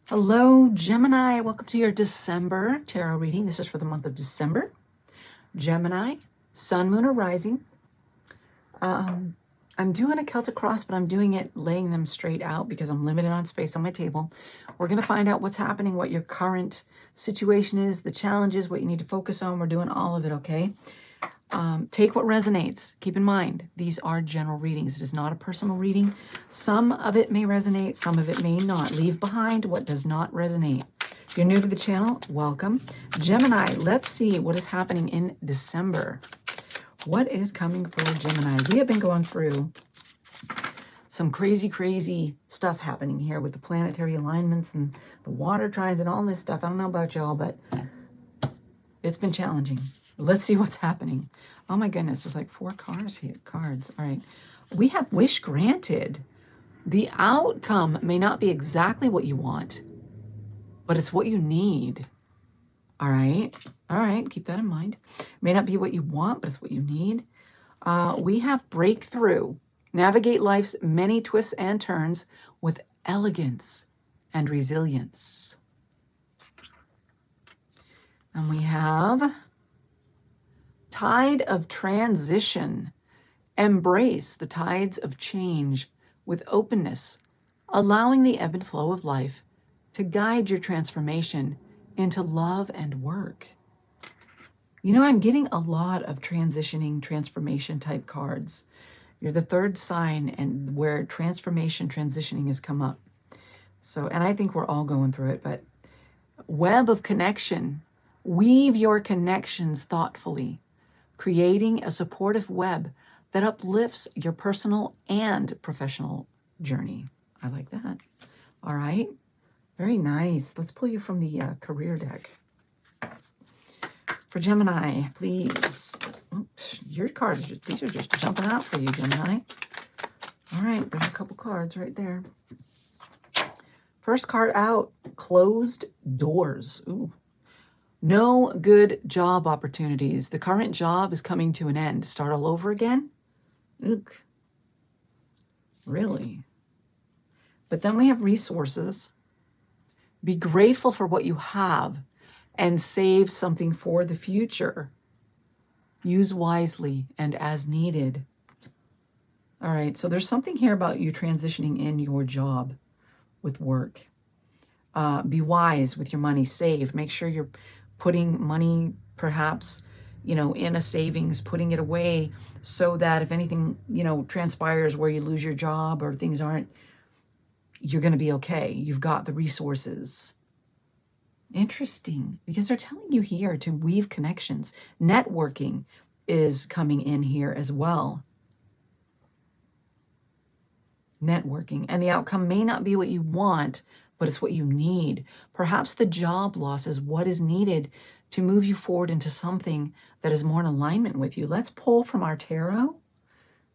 Hello, Gemini. Welcome to your December tarot reading. This is for the month of December. Gemini, Sun, Moon, or Rising. I'm doing a Celtic cross, but I'm doing it laying them straight out because I'm limited on space on my table. We're going to find out what's happening, what your current situation is, the challenges, what you need to focus on. We're doing all of it, okay? Take what resonates. Keep in mind, these are general readings. It is not a personal reading. Some of it may resonate, some of it may not. Leave behind what does not resonate. If you're new to the channel, welcome. Gemini, let's see what is happening in December. What is coming for Gemini? We have been going through some crazy stuff happening here with the planetary alignments and the water trines and all this stuff. I don't know about y'all, but it's been challenging. Let's see what's happening. Oh my goodness, there's like 4 cards here. All right. We have wish granted. The outcome may not be exactly what you want, but it's what you need. All right. All right. Keep that in mind. May not be what you want, but it's what you need. We have breakthrough. Navigate life's many twists and turns with elegance and resilience. And we have tide of transition. Embrace the tides of change with openness, allowing the ebb and flow of life to guide your transformation into love and work. You know, I'm getting a lot of transitioning, transformation type cards. You're the 3rd sign and where transformation, transitioning has come up. So, and I think we're all going through it, but web of connection. Weave your connections thoughtfully, creating a supportive web that uplifts your personal and professional journey. I like that. All right. Very nice. Let's pull you from the career deck. For Gemini, please. Oops, your cards, these are just jumping out for you, Gemini. All right, got a couple cards right there. First card out, closed doors. Ooh. No good job opportunities. The current job is coming to an end. Start all over again? Ook. Really? But then we have resources. Be grateful for what you have and save something for the future. Use wisely and as needed. All right, so there's something here about you transitioning in your job with work. Be wise with your money. Save. Make sure you're putting money perhaps, you know, in a savings, putting it away so that if anything, you know, transpires where you lose your job or things aren't, you're going to be okay. You've got the resources. Interesting, because they're telling you here to weave connections. Networking is coming in here as well. Networking. And the outcome may not be what you want, but it's what you need. Perhaps the job loss is what is needed to move you forward into something that is more in alignment with you. Let's pull from our tarot.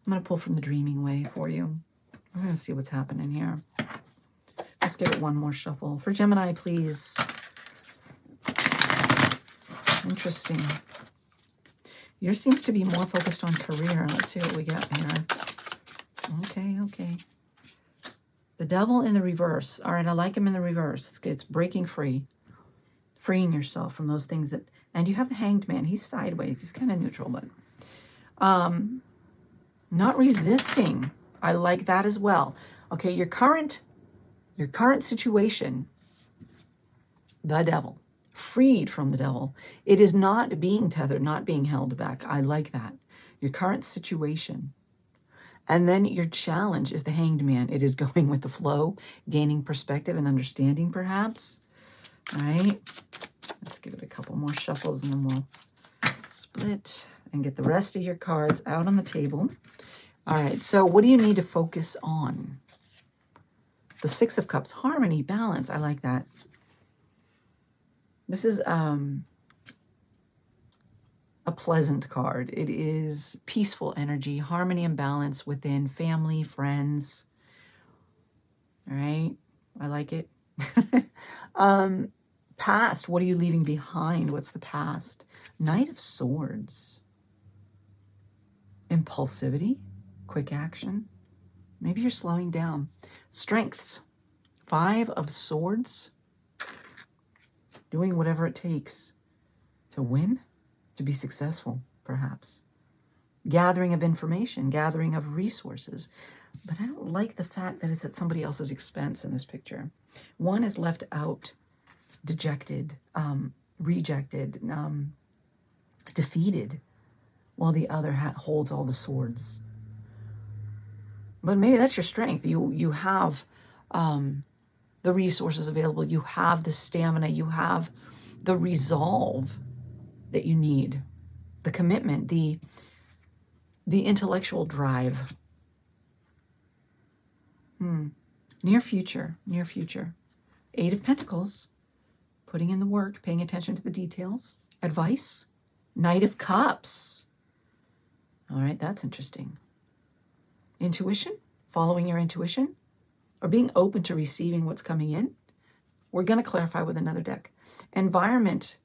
I'm going to pull from the Dreaming Way for you. We're going to see what's happening here. Let's give it one more shuffle. For Gemini, please. Interesting. Yours seems to be more focused on career. Let's see what we got here. Okay. The Devil in the reverse. All right, I like him in the reverse. It's breaking free. Freeing yourself from those things that... And you have the Hanged Man. He's sideways. He's kind of neutral, but... not resisting. I like that as well. Okay, your current situation, the Devil. Freed from the Devil. It is not being tethered, not being held back. I like that. Your current situation. And then your challenge is the Hanged Man. It is going with the flow, gaining perspective and understanding, perhaps. All right. Let's give it a couple more shuffles and then we'll split and get the rest of your cards out on the table. All right. So what do you need to focus on? The 6 of Cups. Harmony, balance. I like that. This is a pleasant card. It is peaceful energy, harmony and balance within family, friends. All right. I like it. Past. What are you leaving behind? What's the past? Knight of Swords. Impulsivity. Quick action. Maybe you're slowing down. Strengths. 5 of Swords. Doing whatever it takes to win, to be successful, perhaps. Gathering of information, gathering of resources. But I don't like the fact that it's at somebody else's expense in this picture. One is left out, dejected, rejected, defeated, while the other holds all the swords. But maybe that's your strength. You have the resources available. You have the stamina. You have the resolve that you need. The commitment, the intellectual drive. Near future, near future. 8 of Pentacles, putting in the work, paying attention to the details. Advice, Knight of Cups. All right, that's interesting. Intuition, following your intuition, or being open to receiving what's coming in. We're going to clarify with another deck. Environment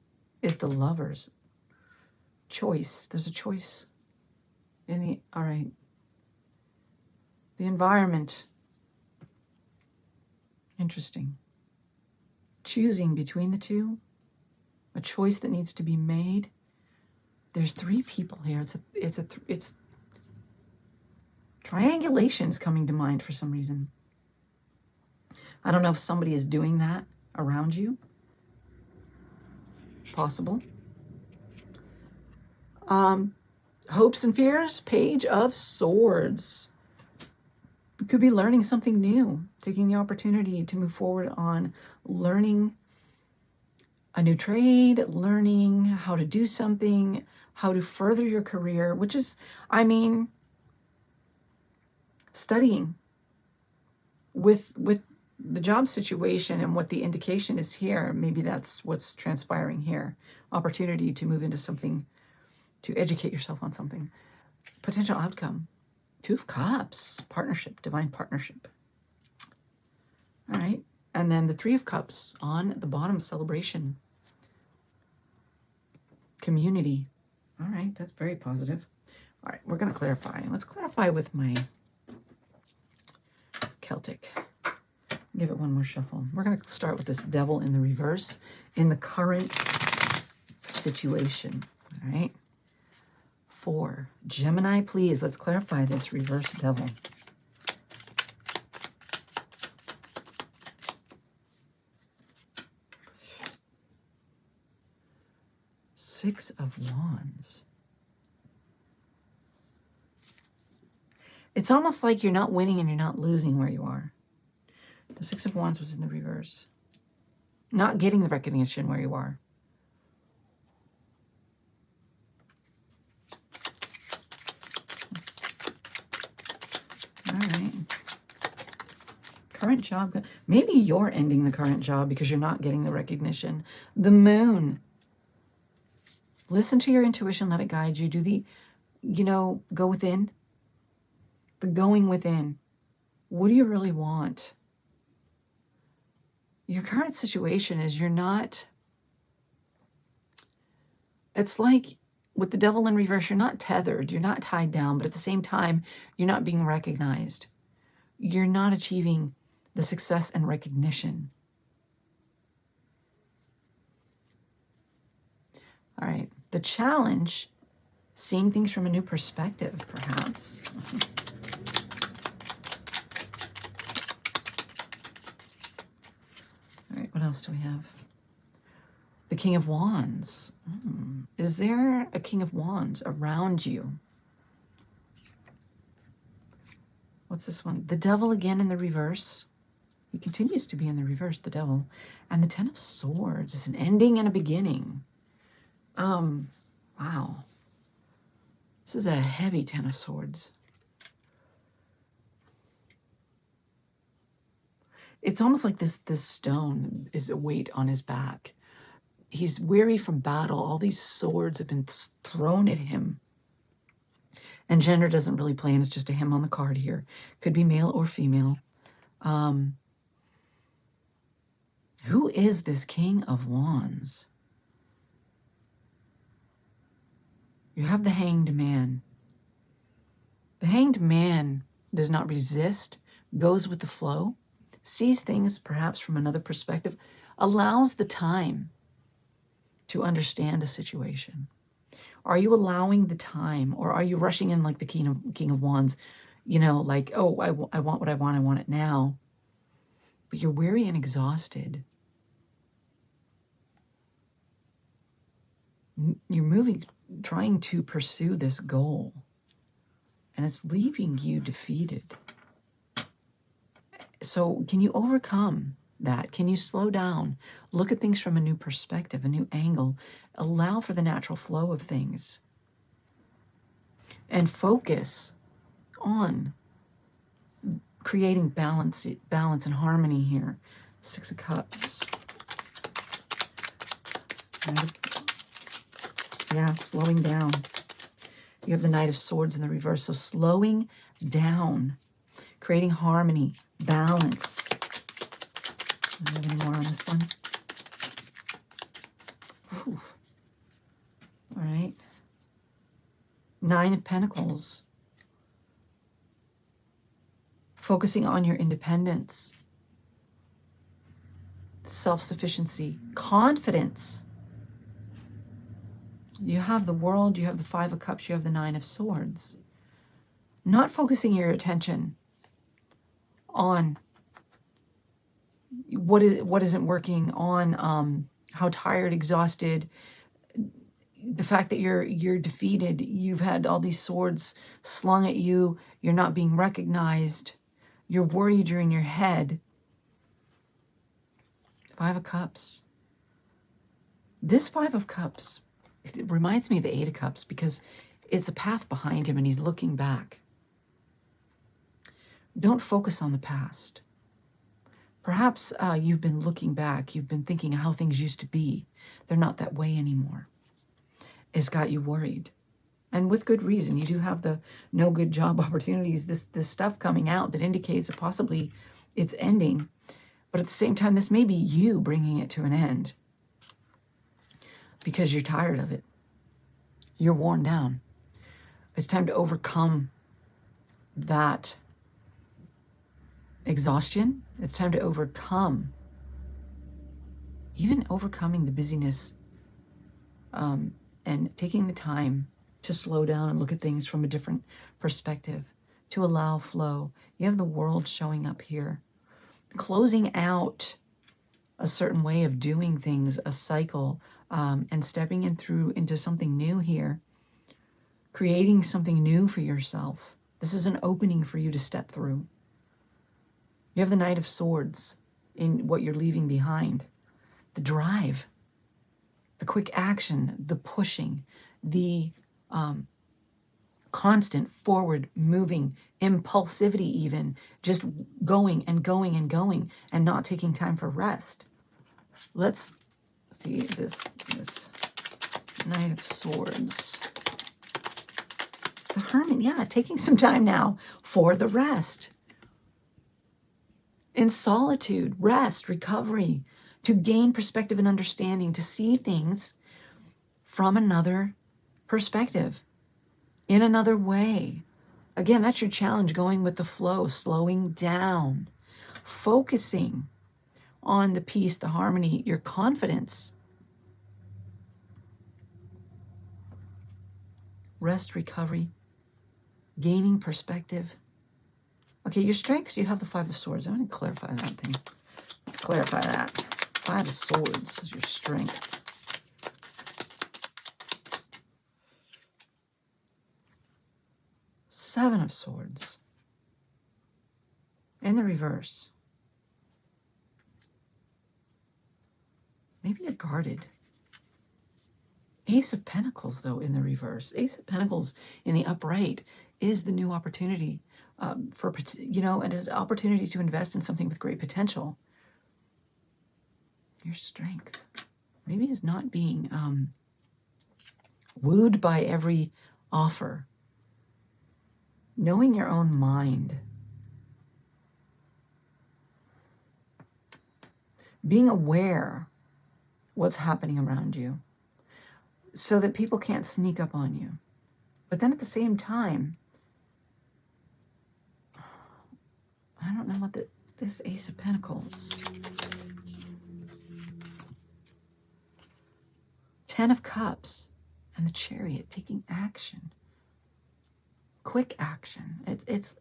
is the Lovers. Choice, there's a choice in the, all right. The environment. Interesting. Choosing between the two. A choice that needs to be made. There's 3 people here. It's triangulation's coming to mind for some reason. I don't know if somebody is doing that around you. Possible. Hopes and fears, Page of Swords. You could be learning something new, taking the opportunity to move forward on learning a new trade, learning how to do something, how to further your career, which is, I mean, studying with the job situation and what the indication is here. Maybe that's what's transpiring here. Opportunity to move into something, to educate yourself on something. Potential outcome. 2 of Cups, partnership, divine partnership. All right. And then the 3 of Cups on the bottom, celebration. Community. All right, that's very positive. All right, we're going to clarify. Let's clarify with my Celtic. Give it one more shuffle. We're going to start with this Devil in the reverse in the current situation. All right. 4. Gemini, please. Let's clarify this reverse Devil. Six of Wands. It's almost like you're not winning and you're not losing where you are. The 6 of Wands was in the reverse. Not getting the recognition where you are. All right. Current job. Maybe you're ending the current job because you're not getting the recognition. The Moon. Listen to your intuition. Let it guide you. Do the, go within. The going within. What do you really want? Your current situation is you're not, it's like with the Devil in reverse, you're not tethered, you're not tied down, but at the same time, you're not being recognized. You're not achieving the success and recognition. All right, the challenge, seeing things from a new perspective, perhaps. All right, what else do we have? The King of Wands. Is there a King of Wands around you? What's this one? The Devil again in the reverse. He continues to be in the reverse, the Devil. And the 10 of Swords is an ending and a beginning. Wow. This is a heavy 10 of Swords. It's almost like this stone is a weight on his back. He's weary from battle. All these swords have been thrown at him. And gender doesn't really play, and it's just a him on the card here. Could be male or female. Who is this King of Wands? You have the Hanged Man. The Hanged Man does not resist, goes with the flow, sees things perhaps from another perspective, allows the time to understand a situation. Are you allowing the time, or are you rushing in like the King of Wands, you know, like, oh, I want what I want it now. But you're weary and exhausted. You're moving, trying to pursue this goal, and it's leaving you defeated. So can you overcome that? Can you slow down, look at things from a new perspective, a new angle, allow for the natural flow of things, and focus on creating balance and harmony here? Six of Cups. Yeah, slowing down. You have the Knight of Swords in the reverse. So slowing down, creating harmony, balance. Do you have any more on this one? Ooh. All right. Nine of Pentacles. Focusing on your independence, self-sufficiency, confidence. You have the World, you have the Five of Cups, you have the Nine of Swords. Not focusing your attention on what isn't working, on how tired, exhausted, the fact that you're defeated, you've had all these swords slung at you, you're not being recognized, you're worried, you're in your head. Five of Cups. This Five of Cups, it reminds me of the Eight of Cups because it's a path behind him and he's looking back. Don't focus on the past. Perhaps you've been looking back. You've been thinking how things used to be. They're not that way anymore. It's got you worried. And with good reason. You do have the no good job opportunities, this stuff coming out that indicates that possibly it's ending. But at the same time, this may be you bringing it to an end because you're tired of it. You're worn down. It's time to overcome that exhaustion. It's time to overcome, even overcoming the busyness, and taking the time to slow down and look at things from a different perspective, to allow flow. You have the World showing up here, closing out a certain way of doing things, a cycle, and stepping into something new here, creating something new for yourself. This is an opening for you to step through. You have the Knight of Swords in what you're leaving behind. The drive, the quick action, the pushing, the constant forward moving, impulsivity even, just going and going and going and not taking time for rest. Let's see this Knight of Swords. The Hermit, yeah, taking some time now for the rest. In solitude, rest, recovery, to gain perspective and understanding, to see things from another perspective, in another way. Again, that's your challenge, going with the flow, slowing down, focusing on the peace, the harmony, your confidence. Rest, recovery, gaining perspective. Okay, your strengths, you have the Five of Swords. I'm going to clarify that thing. Let's clarify that. Five of Swords is your strength. Seven of Swords. In the reverse. Maybe you're guarded. Ace of Pentacles, though, in the reverse. Ace of Pentacles in the upright is the new opportunity for, you know, and an opportunity to invest in something with great potential. Your strength. Maybe is not being wooed by every offer. Knowing your own mind. Being aware what's happening around you so that people can't sneak up on you. But then at the same time, I don't know what the this Ace of Pentacles. 10 of Cups and the Chariot, taking action. Quick action. It's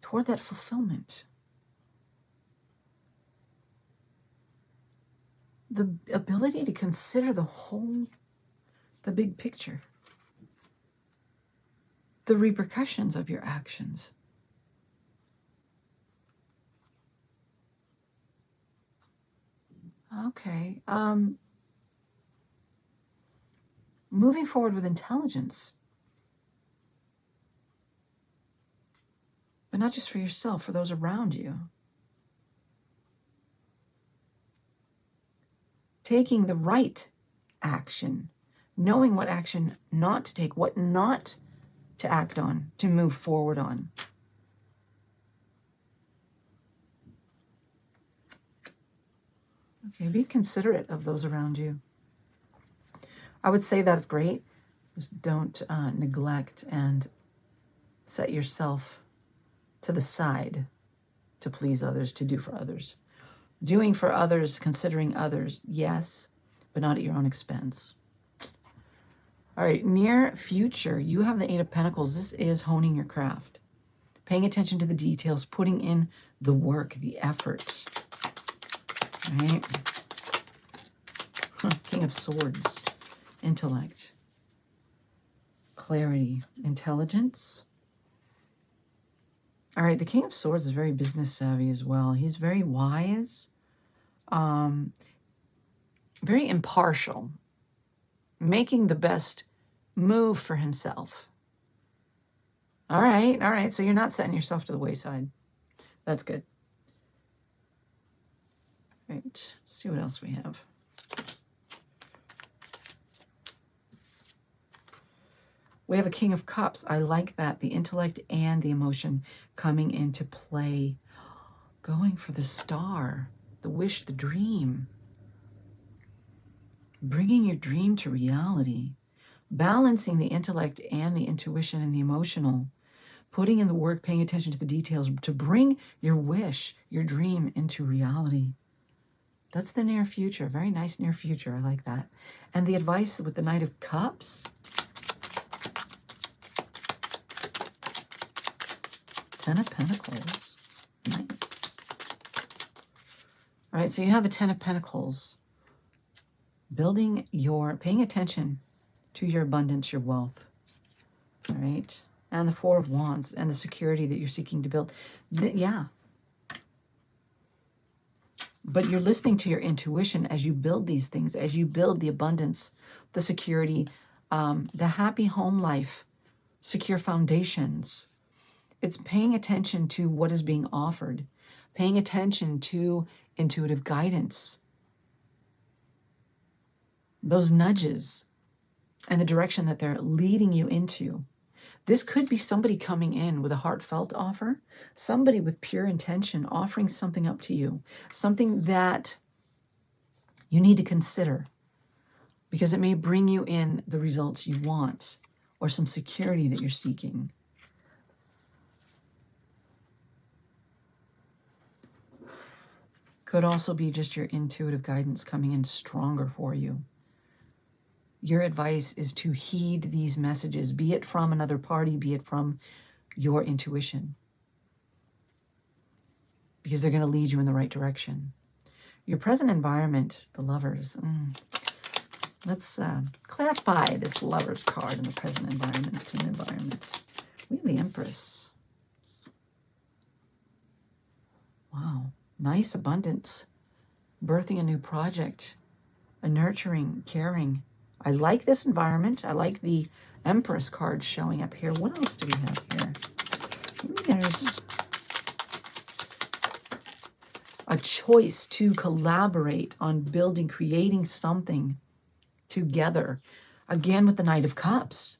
toward that fulfillment. The ability to consider the big picture. The repercussions of your actions. Okay. Moving forward with intelligence. But not just for yourself, for those around you. Taking the right action. Knowing what action not to take, what not to act on, to move forward on. Okay, be considerate of those around you. I would say that's great. Just don't neglect and set yourself to the side to please others, to do for others. Doing for others, considering others, yes, but not at your own expense. All right, near future, you have the Eight of Pentacles. This is honing your craft. Paying attention to the details, putting in the work, the effort. Right? King of Swords. Intellect. Clarity. Intelligence. All right, the King of Swords is very business savvy as well. He's very wise. Very impartial. Making the best move for himself. All right. So you're not setting yourself to the wayside. That's good. Right, let's see what else we have. We have a King of Cups. I like that. The intellect and the emotion coming into play. Going for the star, the wish, the dream. Bringing your dream to reality. Balancing the intellect and the intuition and the emotional. Putting in the work, paying attention to the details to bring your wish, your dream into reality. That's the near future. Very nice near future. I like that. And the advice with the Knight of Cups. Ten of Pentacles. Nice. All right, so you have a Ten of Pentacles. Paying attention to your abundance, your wealth. All right. And the Four of Wands and the security that you're seeking to build. Yeah. But you're listening to your intuition as you build these things, as you build the abundance, the security, the happy home life, secure foundations. It's paying attention to what is being offered, paying attention to intuitive guidance, those nudges, and the direction that they're leading you into. This could be somebody coming in with a heartfelt offer, somebody with pure intention offering something up to you, something that you need to consider because it may bring you in the results you want or some security that you're seeking. Could also be just your intuitive guidance coming in stronger for you. Your advice is to heed these messages, be it from another party, be it from your intuition, because they're going to lead you in the right direction. Your present environment, the Lovers. Let's clarify this Lovers card in the present environment. It's an environment. We have the Empress. Wow. Nice abundance. Birthing a new project. A nurturing, caring. I like this environment. I like the Empress card showing up here. What else do we have here? Maybe there's a choice to collaborate on building, creating something together. Again, with the Knight of Cups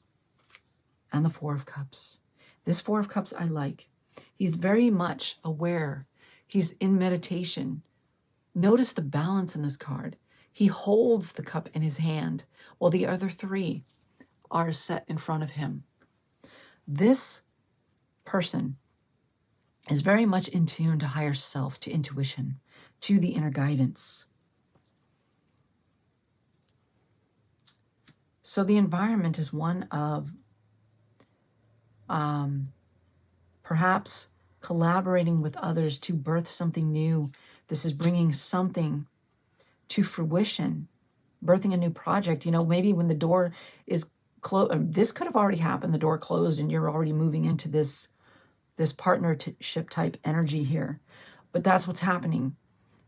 and the Four of Cups. This Four of Cups I like. He's very much aware. He's in meditation. Notice the balance in this card. He holds the cup in his hand while the other three are set in front of him. This person is very much in tune to higher self, to intuition, to the inner guidance. So the environment is one of perhaps collaborating with others to birth something new. This is bringing something to fruition, birthing a new project. You know, maybe when the door is closed, this could have already happened, the door closed, and you're already moving into this partnership type energy here. But that's what's happening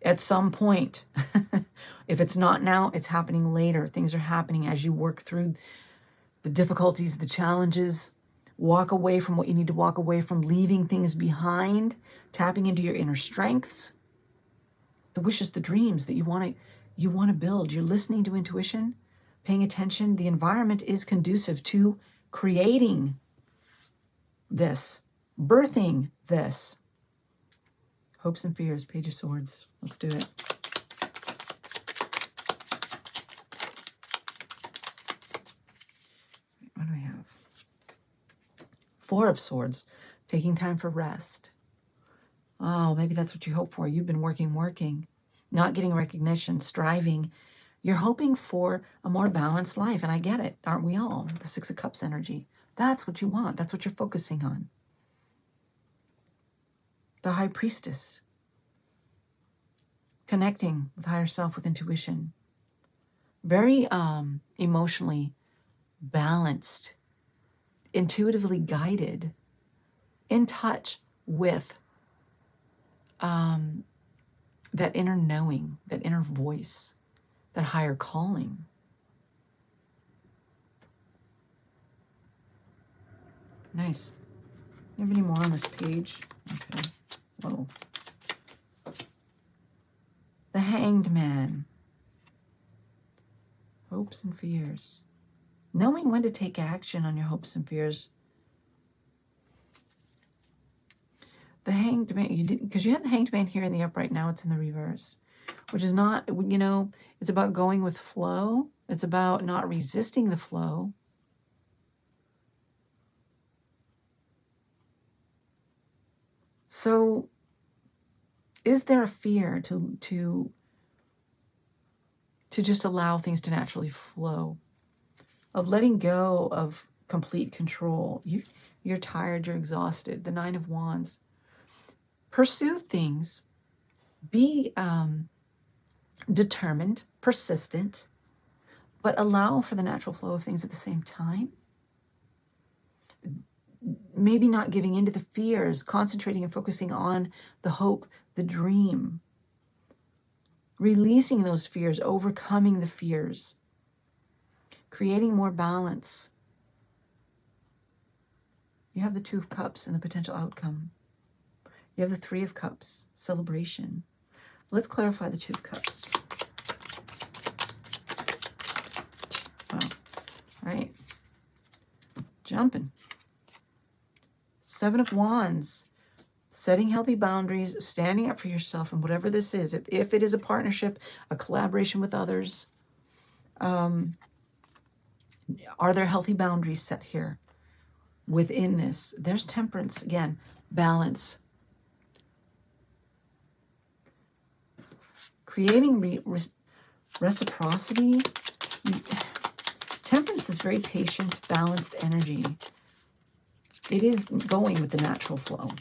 at some point. If it's not now, it's happening later. Things are happening as you work through the difficulties, the challenges, walk away from what you need to walk away from, leaving things behind, tapping into your inner strengths, the wishes, the dreams that you want to build. You're listening to intuition, paying attention. The environment is conducive to creating this, birthing this. Hopes and fears, Page of Swords. Let's do it. What do we have? Four of Swords, taking time for rest. Oh, maybe that's what you hope for. You've been working, not getting recognition, striving. You're hoping for a more balanced life, and I get it. Aren't we all? The Six of Cups energy. That's what you want. That's what you're focusing on. The High Priestess. Connecting with higher self, with intuition. Very emotionally balanced, intuitively guided, in touch with that inner knowing, that inner voice, that higher calling. Nice. You have any more on this page? Okay. Whoa. The Hanged Man. Hopes and fears. Knowing when to take action on your hopes and fears. The Hanged Man, you didn't, because you had the Hanged Man here in the upright, now it's in the reverse, which is not, you know, it's about going with flow. It's about not resisting the flow. So is there a fear to just allow things to naturally flow, of letting go of complete control? You're tired, you're exhausted. The Nine of Wands. Pursue things. Be determined, persistent, but allow for the natural flow of things at the same time. Maybe not giving into the fears, concentrating and focusing on the hope, the dream. Releasing those fears, overcoming the fears. Creating more balance. You have the Two of Cups and the potential outcome. You have the Three of Cups, celebration. Let's clarify the Two of Cups. Wow. All right. Jumping. Seven of Wands. Setting healthy boundaries, standing up for yourself, and whatever this is. If it is a partnership, a collaboration with others, are there healthy boundaries set here within this? There's Temperance again, balance. Creating reciprocity. Temperance is very patient, balanced energy. It is going with the natural flow.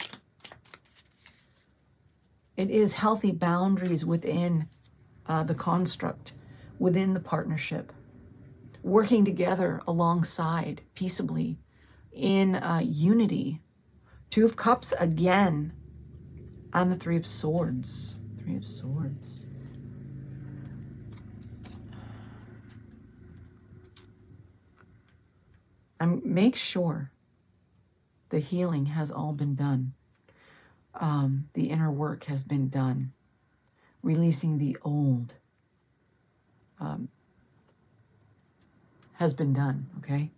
It is healthy boundaries within the construct, within the partnership. Working together alongside, peaceably, in unity. Two of Cups again, and the Three of Swords. Three of Swords. And make sure the healing has all been done. The inner work has been done. Releasing the old has been done, okay?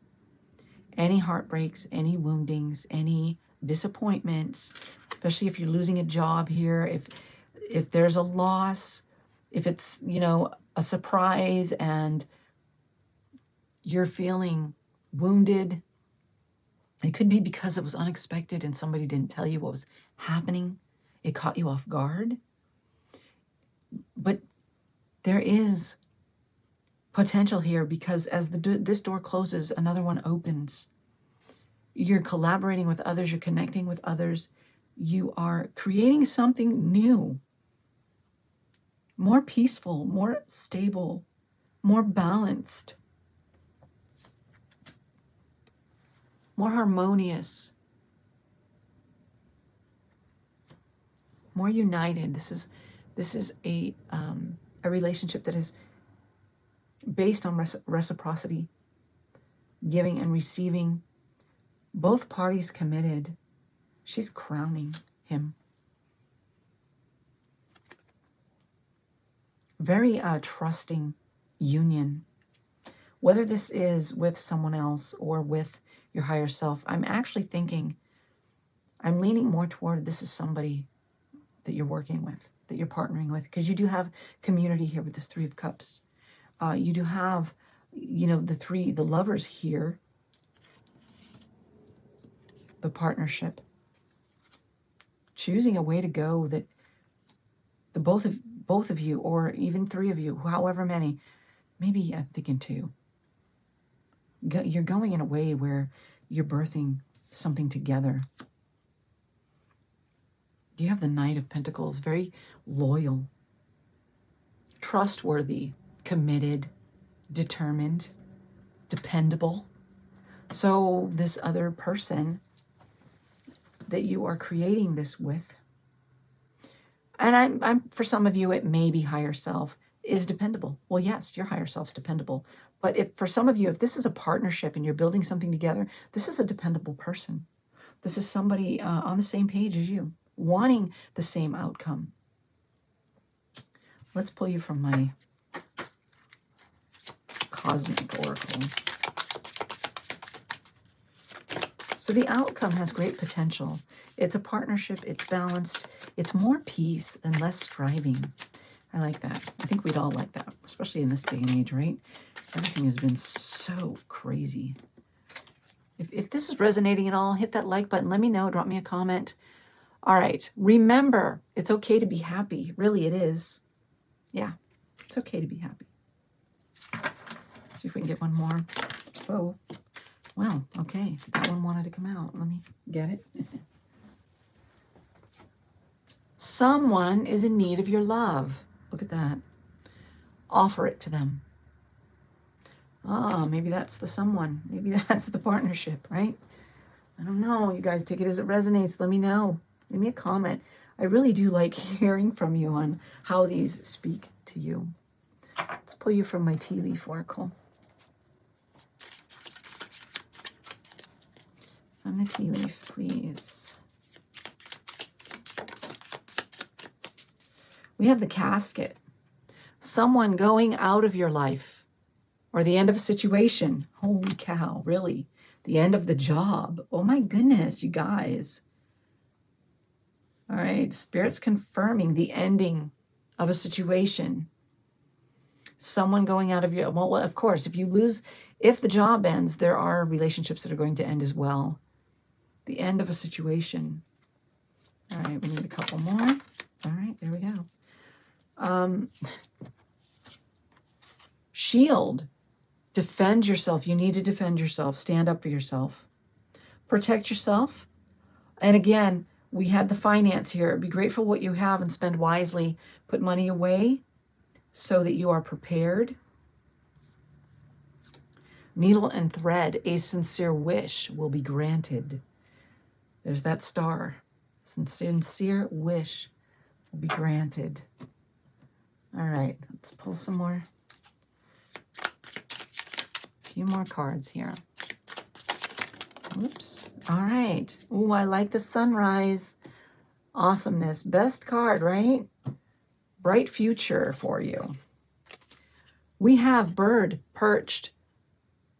Any heartbreaks, any woundings, any disappointments, especially if you're losing a job here, if there's a loss, if it's, you know, a surprise and you're feeling wounded, It could be because it was unexpected and somebody didn't tell you what was happening. It caught you off guard. But there is potential here because as this door closes, another one opens. You're collaborating with others. You're connecting with others. You are creating something new, more peaceful, more stable, more balanced, more harmonious, more united. This is a relationship that is based on reciprocity, giving and receiving. Both parties committed. She's crowning him. Very trusting union. Whether this is with someone else or with your higher self, I'm actually thinking, I'm leaning more toward this is somebody that you're working with, that you're partnering with, because you do have community here with this Three of Cups. You do have, the lovers here, the partnership, choosing a way to go that the both of you, or even three of you, however many, maybe I'm thinking two. You're going in a way where you're birthing something together. You have the Knight of Pentacles, very loyal, trustworthy, committed, determined, dependable. So this other person that you are creating this with, and I'm for some of you, it may be higher self, is dependable. Well, yes, your higher self's dependable. But if for some of you, if this is a partnership and you're building something together, this is a dependable person. This is somebody on the same page as you, wanting the same outcome. Let's pull you from my Cosmic Oracle. So the outcome has great potential. It's a partnership. It's balanced. It's more peace and less striving. I like that. I think we'd all like that, especially in this day and age, right? Everything has been so crazy. If this is resonating at all, hit that like button. Let me know. Drop me a comment. All right. Remember, it's okay to be happy. Really, it is. Yeah, it's okay to be happy. Let's see if we can get one more. Oh, well, okay. That one wanted to come out. Let me get it. Someone is in need of your love. Look at that. Offer it to them. Ah, maybe that's the someone. Maybe that's the partnership, right? I don't know. You guys take it as it resonates. Let me know. Leave me a comment. I really do like hearing from you on how these speak to you. Let's pull you from my tea leaf oracle. On the tea leaf, please. We have the casket. Someone going out of your life, or the end of a situation. Holy cow, really? The end of the job. Oh my goodness, you guys. All right, Spirit's confirming the ending of a situation. Someone going out of your, well, of course, if the job ends, there are relationships that are going to end as well. The end of a situation. All right, we need a couple more. All right, there we go. Shield. Defend yourself. You need to defend yourself. Stand up for yourself. Protect yourself. And again, we had the finance here. Be grateful what you have and spend wisely. Put money away so that you are prepared. Needle and thread. A sincere wish will be granted. There's that star. Sincere wish will be granted. All right, let's pull some more. A few more cards here. Oops. All right. Ooh, I like the sunrise. Awesomeness. Best card, right? Bright future for you. We have bird perched,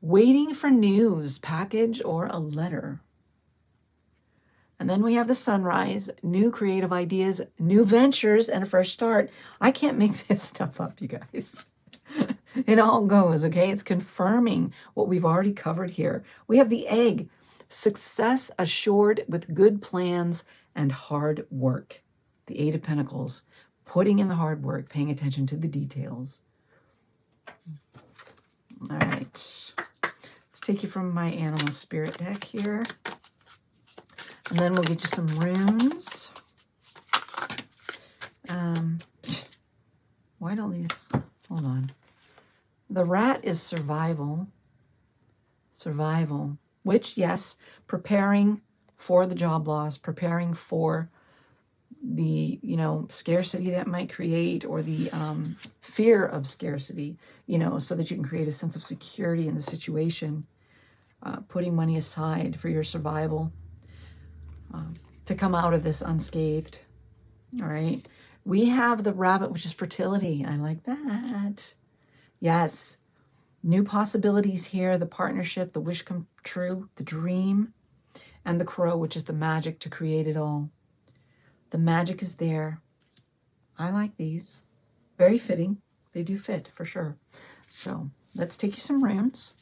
waiting for news, package, or a letter. And then we have the sunrise, new creative ideas, new ventures, and a fresh start. I can't make this stuff up, you guys. It all goes, okay? It's confirming what we've already covered here. We have the egg. Success assured with good plans and hard work. The Eight of Pentacles, putting in the hard work, paying attention to the details. All right, let's take you from my animal spirit deck here. And then we'll get you some runes. Why don't these, hold on. The rat is survival. Survival, which, yes, preparing for the job loss, preparing for the, scarcity that might create, or the fear of scarcity, so that you can create a sense of security in the situation, putting money aside for your survival, to come out of this unscathed. All right. We have the rabbit, which is fertility. I like that. Yes. New possibilities here, the partnership, the wish come true, the dream, and the crow, which is the magic to create it all. The magic is there. I like these. Very fitting. They do fit for sure. So let's take you some runes.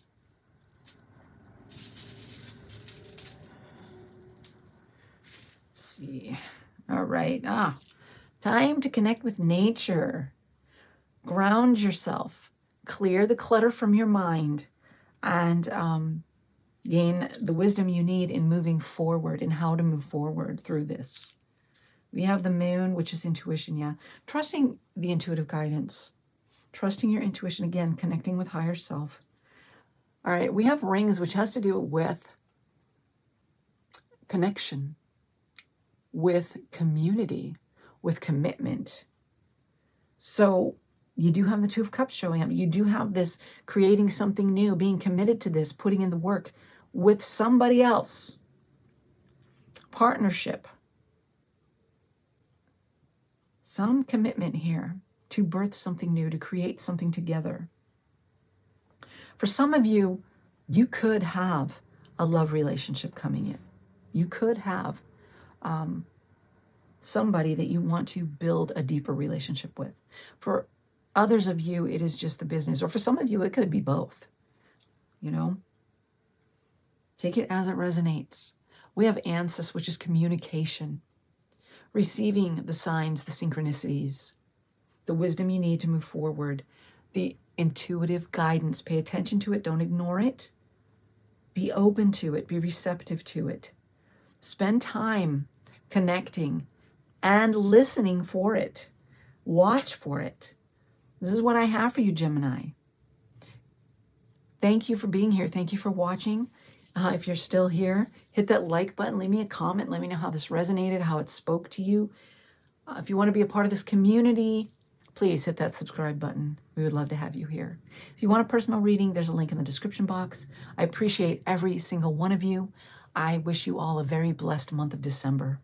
Let's see. All right. Time to connect with nature. Ground yourself. Clear the clutter from your mind, and gain the wisdom you need in moving forward, in how to move forward through this. We have the moon, which is intuition, yeah. Trusting the intuitive guidance. Trusting your intuition, again, connecting with higher self. All right, we have rings, which has to do with connection, with community, with commitment. So you do have the Two of Cups showing up. You do have this creating something new, being committed to this, putting in the work with somebody else. Partnership. Some commitment here to birth something new, to create something together. For some of you, you could have a love relationship coming in. You could have somebody that you want to build a deeper relationship with. For others of you, it is just the business. Or for some of you, it could be both. Take it as it resonates. We have ANSYS, which is communication. Receiving the signs, the synchronicities, the wisdom you need to move forward, the intuitive guidance. Pay attention to it. Don't ignore it. Be open to it. Be receptive to it. Spend time connecting and listening for it. Watch for it. This is what I have for you, Gemini. Thank you for being here. Thank you for watching. If you're still here, hit that like button. Leave me a comment. Let me know how this resonated, how it spoke to you. If you want to be a part of this community, please hit that subscribe button. We would love to have you here. If you want a personal reading, there's a link in the description box. I appreciate every single one of you. I wish you all a very blessed month of December.